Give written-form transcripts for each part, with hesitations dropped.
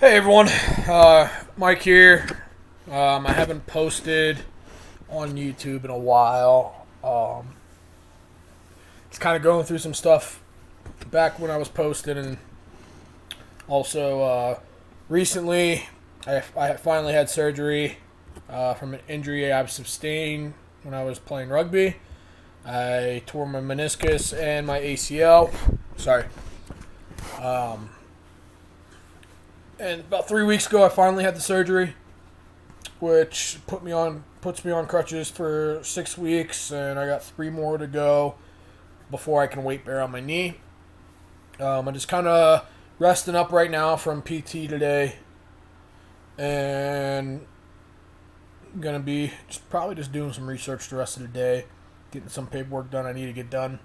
Hey everyone, Mike here. I haven't posted on YouTube in a while. It's kind of going through some stuff back when I was posting, and also recently I finally had surgery from an injury I've sustained when I was playing rugby. I tore my meniscus and my ACL. Sorry. And about 3 weeks ago, I finally had the surgery, which puts me on crutches for 6 weeks, and I got 3 more to go before I can weight bear on my knee. I'm just kind of resting up right now from PT today, and I'm gonna be probably just doing some research the rest of the day, getting some paperwork done I need to get done.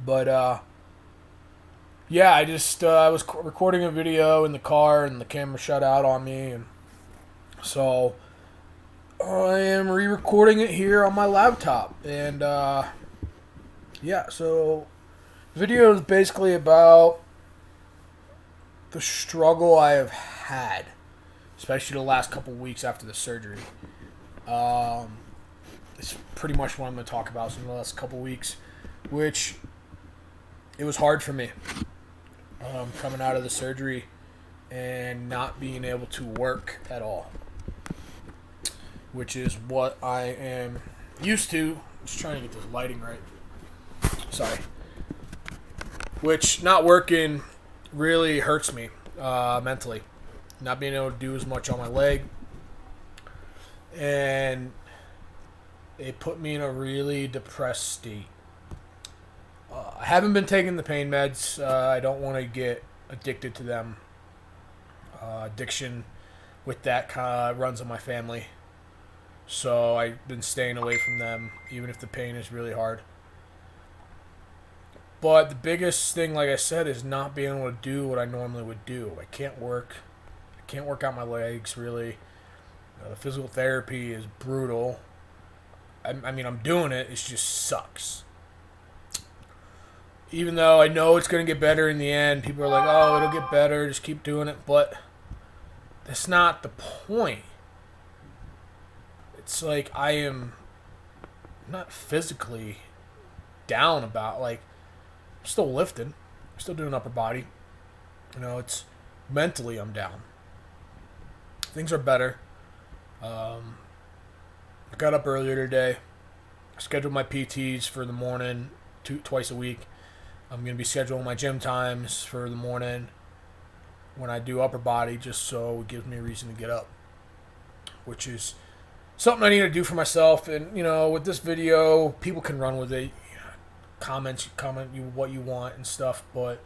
But yeah, I was recording a video in the car and the camera shut out on me, and so I am re-recording it here on my laptop. And yeah, so the video is basically about the struggle I have had, especially the last couple weeks after the surgery. It's pretty much what I'm going to talk about in the last couple weeks, which it was hard for me. Coming out of the surgery and not being able to work at all, which is what I am used to. Just trying to get this lighting right. Sorry. Which not working really hurts me mentally. Not being able to do as much on my leg, and it put me in a really depressed state. I haven't been taking the pain meds. I don't want to get addicted to them. Addiction with that kind of runs in my family. So I've been staying away from them, even if the pain is really hard. But the biggest thing, like I said, is not being able to do what I normally would do. I can't work. I can't work out my legs, really. The physical therapy is brutal. I mean, I'm doing it. It just sucks. Even though I know it's going to get better in the end, people are like, oh, it'll get better, just keep doing it. But that's not the point. It's like I am not physically down about, like, I'm still lifting. I'm still doing upper body. It's mentally I'm down. Things are better. I got up earlier today. Scheduled my PTs for the morning, twice a week. I'm going to be scheduling my gym times for the morning when I do upper body, just so it gives me a reason to get up, which is something I need to do for myself. And, with this video, people can run with it. Comment what you want and stuff, but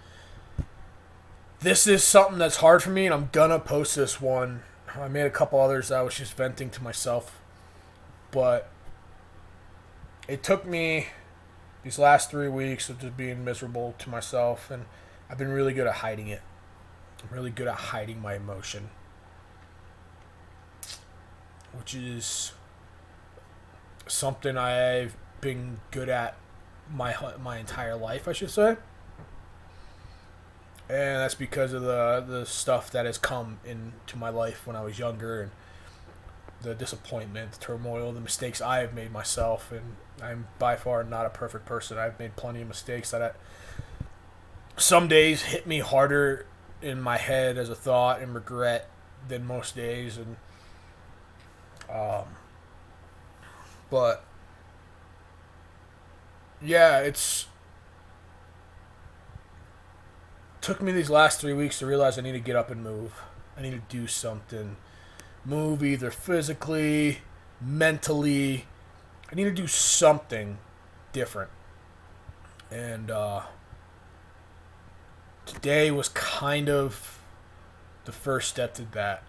this is something that's hard for me, and I'm going to post this one. I made a couple others that I was just venting to myself, but it took me these last 3 weeks of just being miserable to myself, and I've been really good at hiding it. I'm really good at hiding my emotion, which is something I've been good at my entire life, I should say. And that's because of the stuff that has come into my life when I was younger, and the disappointment, the turmoil, the mistakes I have made myself. And I'm by far not a perfect person. I've made plenty of mistakes that some days hit me harder in my head as a thought and regret than most days. And but yeah, it's took me these last 3 weeks to realize I need to get up and move. I need to do something. Move either physically, mentally. I need to do something different. And today was kind of the first step to that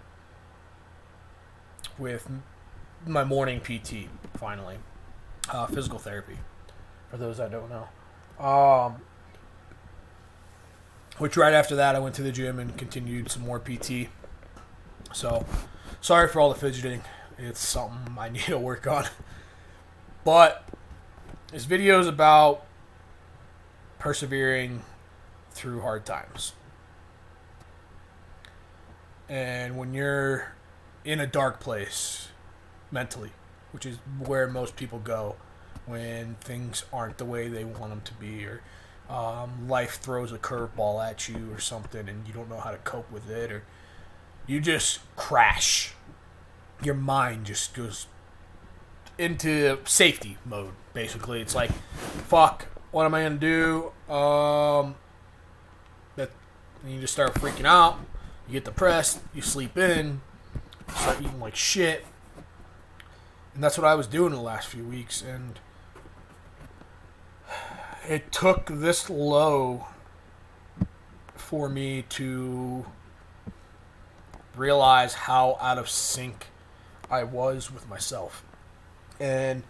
with my morning PT, finally. Physical therapy, for those that don't know. Which right after that, I went to the gym and continued some more PT. So, sorry for all the fidgeting. It's something I need to work on. But this video is about persevering through hard times. And when you're in a dark place mentally, which is where most people go when things aren't the way they want them to be, or life throws a curveball at you or something and you don't know how to cope with it, or you just crash. Your mind just goes into safety mode, basically. It's like, fuck, what am I going to do? And you just start freaking out. You get depressed. You sleep in. You start eating like shit. And that's what I was doing the last few weeks. And it took this low for me to realize how out of sync I was with myself. And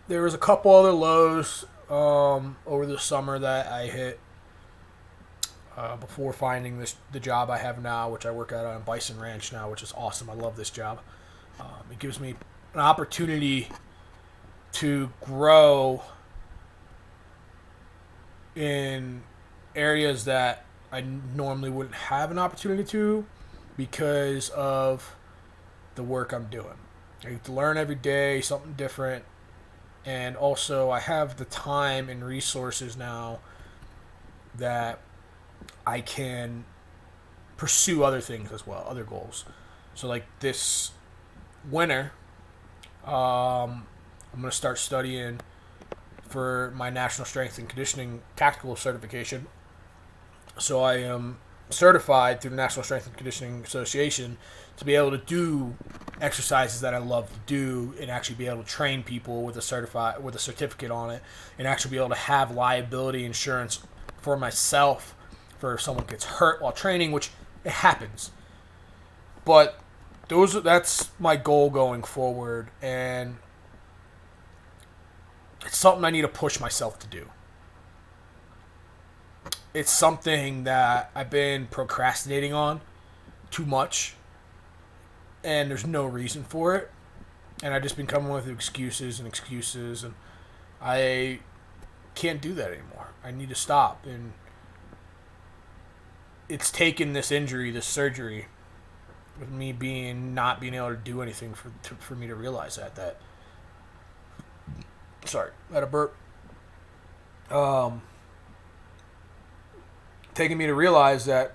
there was a couple other lows over the summer that I hit before finding the job I have now, which I work at on Bison Ranch now, which is awesome. I love this job. It gives me an opportunity to grow in areas that I normally wouldn't have an opportunity to because of the work I'm doing. I get to learn every day something different, and also I have the time and resources now that I can pursue other things as well, other goals. So like this winter, I'm going to start studying for my National Strength and Conditioning Tactical Certification. So I am certified through the National Strength and Conditioning Association to be able to do exercises that I love to do and actually be able to train people with a certificate on it, and actually be able to have liability insurance for myself for if someone gets hurt while training, which it happens. But that's my goal going forward, and it's something I need to push myself to do. It's something that I've been procrastinating on too much, and there's no reason for it. And I've just been coming with excuses, and I can't do that anymore. I need to stop. And it's taken this injury, this surgery, with me not being able to do anything for me to realize that. Sorry, I had a burp. Taking me to realize that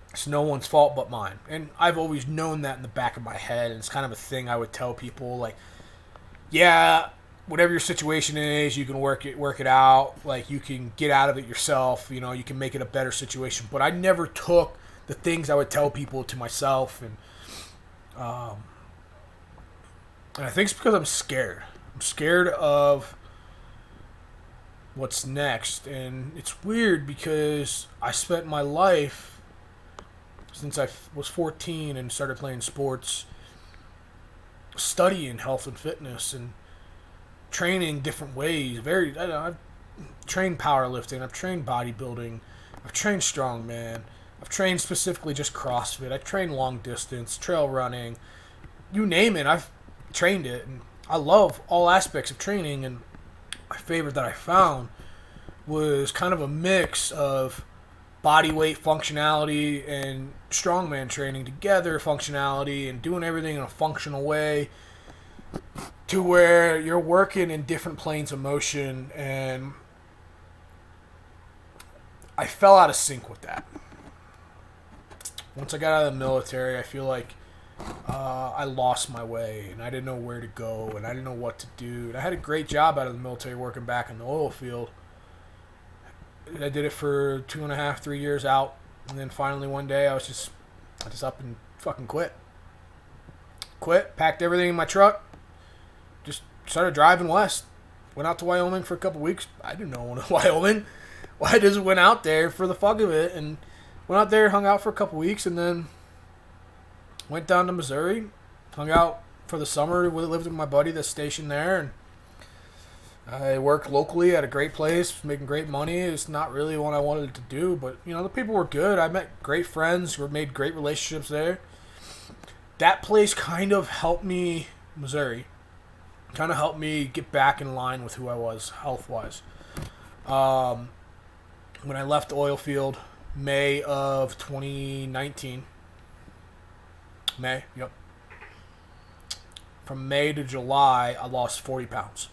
it's no one's fault but mine. And I've always known that in the back of my head, and it's kind of a thing I would tell people, like, yeah, whatever your situation is, you can work it out. Like, you can get out of it yourself. You know, you can make it a better situation. But I never took the things I would tell people to myself, and I think it's because I'm scared. I'm scared of what's next. And it's weird because I spent my life since I was 14 and started playing sports studying health and fitness and training different ways. I've trained powerlifting, I've trained bodybuilding, I've trained strongman, I've trained specifically just CrossFit, I've trained long distance, trail running, you name it, I've trained it. And I love all aspects of training, and my favorite that I found was kind of a mix of body weight functionality and strongman training together, functionality, and doing everything in a functional way to where you're working in different planes of motion. And I fell out of sync with that. Once I got out of the military, I feel like I lost my way, and I didn't know where to go, and I didn't know what to do. And I had a great job out of the military working back in the oil field. I did it for 2.5, 3 years out, and then finally one day I just up and fucking quit. Packed everything in my truck, just started driving west. Went out to Wyoming for a couple weeks. I didn't know Wyoming. Well, I just went out there for the fuck of it, and went out there, hung out for a couple weeks, and then went down to Missouri, hung out for the summer, lived with my buddy that's stationed there, and I worked locally at a great place, making great money. It's not really what I wanted to do, but, you know, the people were good. I met great friends, made great relationships there. That place kind of helped me, Missouri, kind of helped me get back in line with who I was, health-wise. When I left the oil field, May of 2019. May, yep. From May to July, I lost 40 pounds.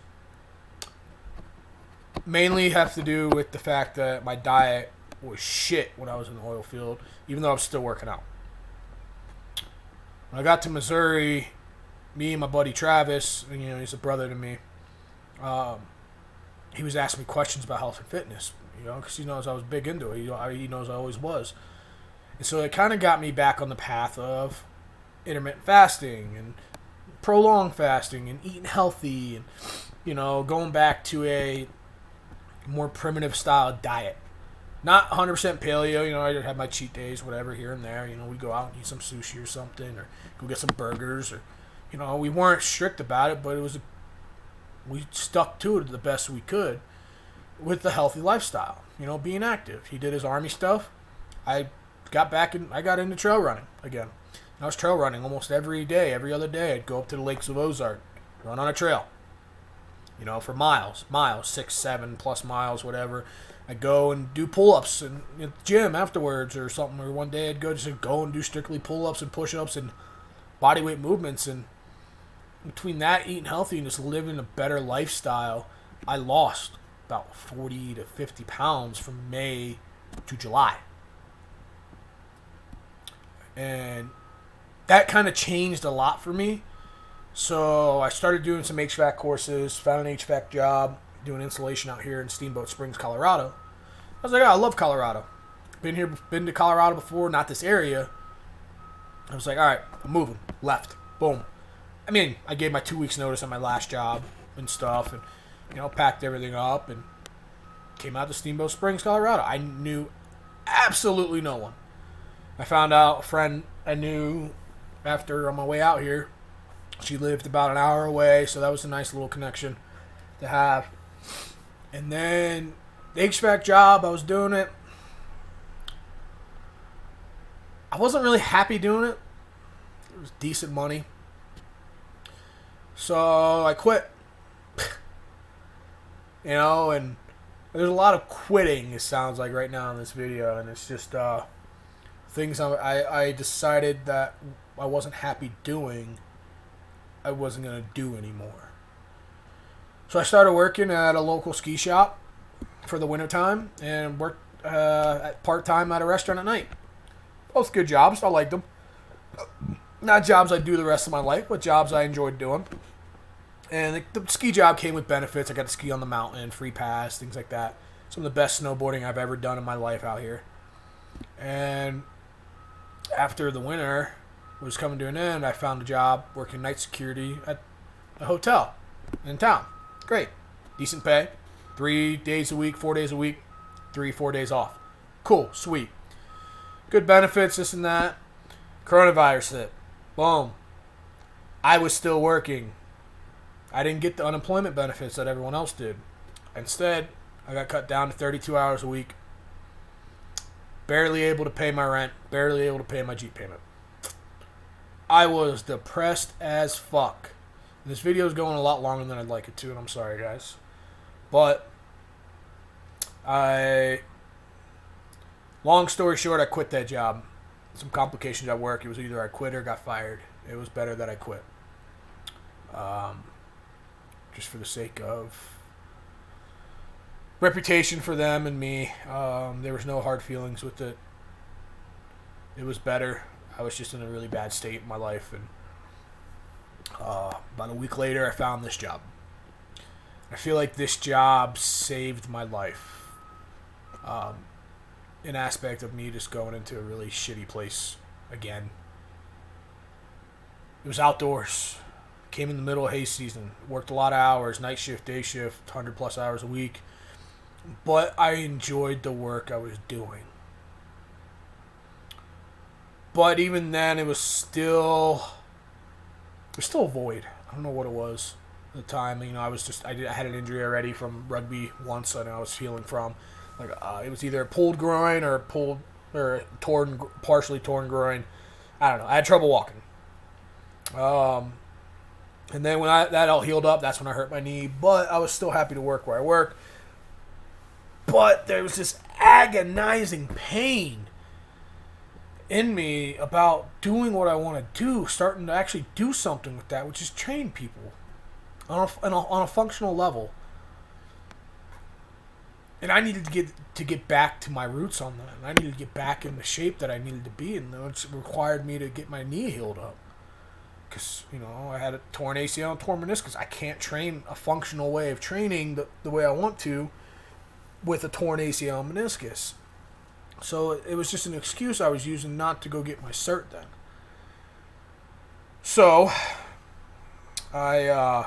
Mainly have to do with the fact that my diet was shit when I was in the oil field, even though I was still working out. When I got to Missouri, me and my buddy Travis, he's a brother to me, he was asking me questions about health and fitness, because he knows I was big into it. He knows I always was. And so it kind of got me back on the path of intermittent fasting and prolonged fasting and eating healthy and, going back to a more primitive style diet. Not 100% paleo, I had my cheat days, whatever, here and there. We'd go out and eat some sushi or something, or go get some burgers, or, we weren't strict about it, but we stuck to it the best we could with the healthy lifestyle, being active. He did his Army stuff. I got into trail running again. I was trail running almost every day, every other day. I'd go up to the lakes of Ozark, run on a trail, for miles, 6, 7+ miles, whatever. I'd go and do pull-ups in the gym afterwards or something. Or one day I'd go and do strictly pull-ups and push-ups and bodyweight movements. And between that, eating healthy, and just living a better lifestyle, I lost about 40 to 50 pounds from May to July. And that kind of changed a lot for me. So I started doing some HVAC courses, found an HVAC job, doing insulation out here in Steamboat Springs, Colorado. I was like, I love Colorado. Been to Colorado before, not this area. I was like, all right, I'm moving. Left. Boom. I gave my 2 weeks notice on my last job and stuff, and, packed everything up and came out to Steamboat Springs, Colorado. I knew absolutely no one. I found out a friend I knew after on my way out here. She lived about an hour away, so that was a nice little connection to have. And then the HVAC job, I was doing it. I wasn't really happy doing it. It was decent money. So I quit. And there's a lot of quitting, it sounds like, right now in this video. And it's just things I decided that I wasn't happy doing, I wasn't going to do anymore. So I started working at a local ski shop for the wintertime and worked part-time at a restaurant at night. Both good jobs. I liked them. Not jobs I'd do the rest of my life, but jobs I enjoyed doing. And the ski job came with benefits. I got to ski on the mountain, free pass, things like that. Some of the best snowboarding I've ever done in my life out here. And after the winter was coming to an end, I found a job working night security at a hotel in town. Great. Decent pay. 3 days a week, 4 days a week, 3-4 days off. Cool. Sweet. Good benefits, this and that. Coronavirus hit. Boom. I was still working. I didn't get the unemployment benefits that everyone else did. Instead, I got cut down to 32 hours a week. Barely able to pay my rent. Barely able to pay my Jeep payment. I was depressed as fuck. This video is going a lot longer than I'd like it to, and I'm sorry, guys. But long story short, I quit that job. Some complications at work. It was either I quit or got fired. It was better that I quit. Just for the sake of reputation for them and me. There was no hard feelings with it. It was better. I was just in a really bad state in my life, and about a week later, I found this job. I feel like this job saved my life. An aspect of me just going into a really shitty place again. It was outdoors. Came in the middle of hay season. Worked a lot of hours, night shift, day shift, 100+ hours a week. But I enjoyed the work I was doing. But even then, it was still a void. I don't know what it was at the time. I had an injury already from rugby once, and I was healing from. It was either a pulled groin or partially torn groin. I don't know. I had trouble walking. And then when that all healed up, that's when I hurt my knee. But I was still happy to work where I work. But there was this agonizing pain in me about doing what I want to do, starting to actually do something with that, which is train people on a functional level. And I needed to get back to my roots on that. And I needed to get back in the shape that I needed to be in, which required me to get my knee healed up. Because, I had a torn ACL and torn meniscus. I can't train a functional way of training the way I want to with a torn ACL and meniscus. So it was just an excuse I was using not to go get my cert then. So, a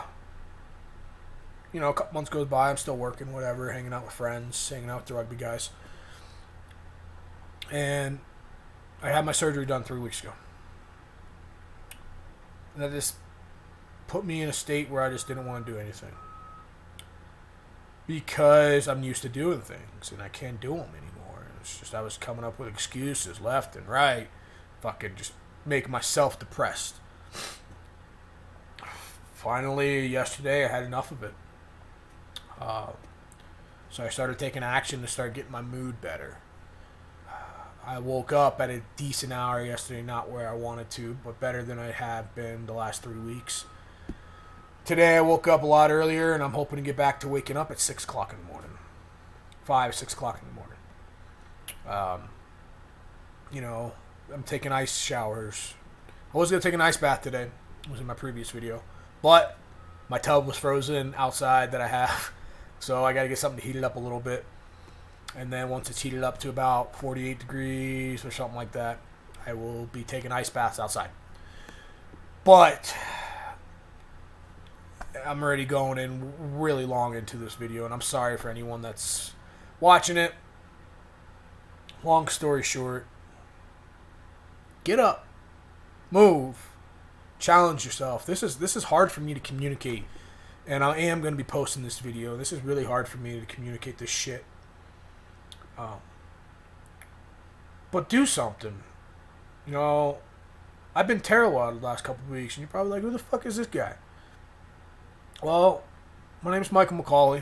couple months goes by, I'm still working, whatever, hanging out with friends, hanging out with the rugby guys. And I had my surgery done 3 weeks ago. And that just put me in a state where I just didn't want to do anything. Because I'm used to doing things, and I can't do them anymore. It's just I was coming up with excuses left and right. Fucking just make myself depressed. Finally, yesterday, I had enough of it. So I started taking action to start getting my mood better. I woke up at a decent hour yesterday, not where I wanted to, but better than I have been the last 3 weeks. Today I woke up a lot earlier, and I'm hoping to get back to waking up at 6 o'clock in the morning. 6 o'clock in the morning. I'm taking ice showers. I was going to take an ice bath today. It was in my previous video. But my tub was frozen outside that I have. So I got to get something to heat it up a little bit. And then once it's heated up to about 48 degrees or something like that, I will be taking ice baths outside. But I'm already going in really long into this video, and I'm sorry for anyone that's watching it. Long story short, get up, move, challenge yourself. This is hard for me to communicate, and I am going to be posting this video. This is really hard for me to communicate this shit. But do something. I've been terrible out of the last couple of weeks, and you're probably like, who the fuck is this guy? Well, my name's Michael McCauley,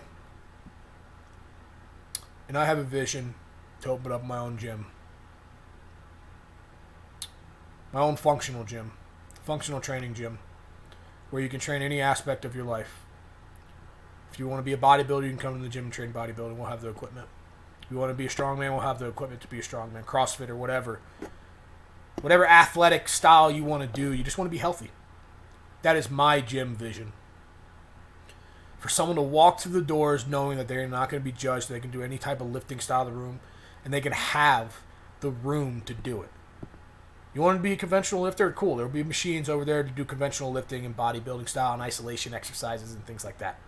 and I have a vision to open up my own gym. My own functional gym. Functional training gym. Where you can train any aspect of your life. If you want to be a bodybuilder, you can come to the gym and train bodybuilding. We'll have the equipment. If you want to be a strongman, we'll have the equipment to be a strongman. CrossFit or whatever. Whatever athletic style you want to do, you just want to be healthy. That is my gym vision. For someone to walk through the doors knowing that they're not going to be judged, they can do any type of lifting style in the room, and they can have the room to do it. You want to be a conventional lifter? Cool. There will be machines over there to do conventional lifting and bodybuilding style and isolation exercises and things like that.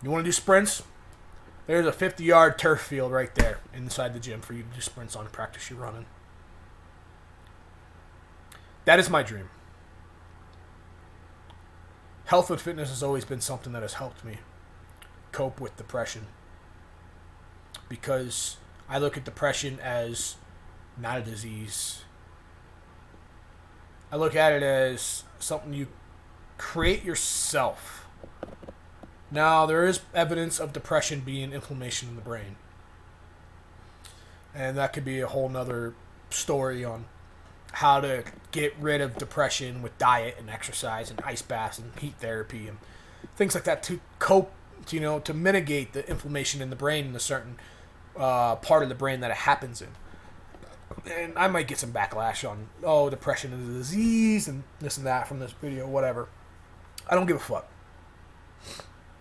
You want to do sprints? There's a 50-yard turf field right there inside the gym for you to do sprints on and practice your running. That is my dream. Health and fitness has always been something that has helped me cope with depression. Because I look at depression as not a disease. I look at it as something you create yourself. Now, there is evidence of depression being inflammation in the brain. And that could be a whole nother story on how to get rid of depression with diet and exercise and ice baths and heat therapy and things like that to cope, to mitigate the inflammation in the brain in a certain part of the brain that it happens in. And I might get some backlash on, depression is a disease and this and that from this video, whatever. I don't give a fuck.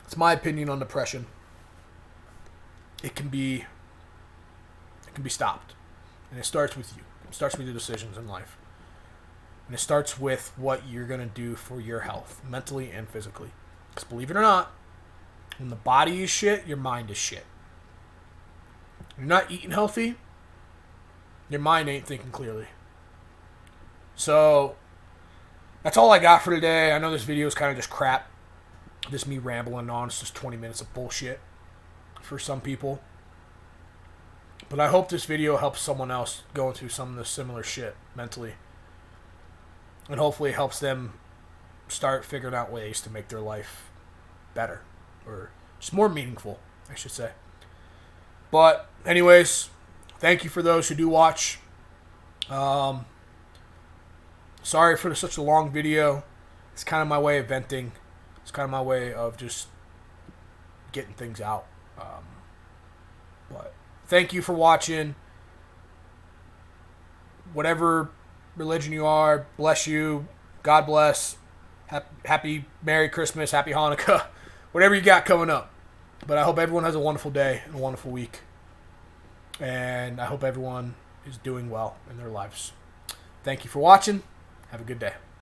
It's my opinion on depression. It can be stopped. And it starts with you. It starts with your decisions in life. And it starts with what you're going to do for your health, mentally and physically. Because believe it or not, when the body is shit, your mind is shit. You're not eating healthy, your mind ain't thinking clearly. So, that's all I got for today. I know this video is kind of just crap. Just me rambling on. It's just 20 minutes of bullshit for some people. But I hope this video helps someone else going through some of the similar shit mentally. And hopefully it helps them start figuring out ways to make their life better. Or just more meaningful, I should say. But anyways, thank you for those who do watch. Sorry for such a long video. It's kind of my way of venting. It's kind of my way of just getting things out. But thank you for watching. Whatever religion you are, bless you. God bless. Happy Merry Christmas. Happy Hanukkah. Whatever you got coming up. But I hope everyone has a wonderful day and a wonderful week. And I hope everyone is doing well in their lives. Thank you for watching. Have a good day.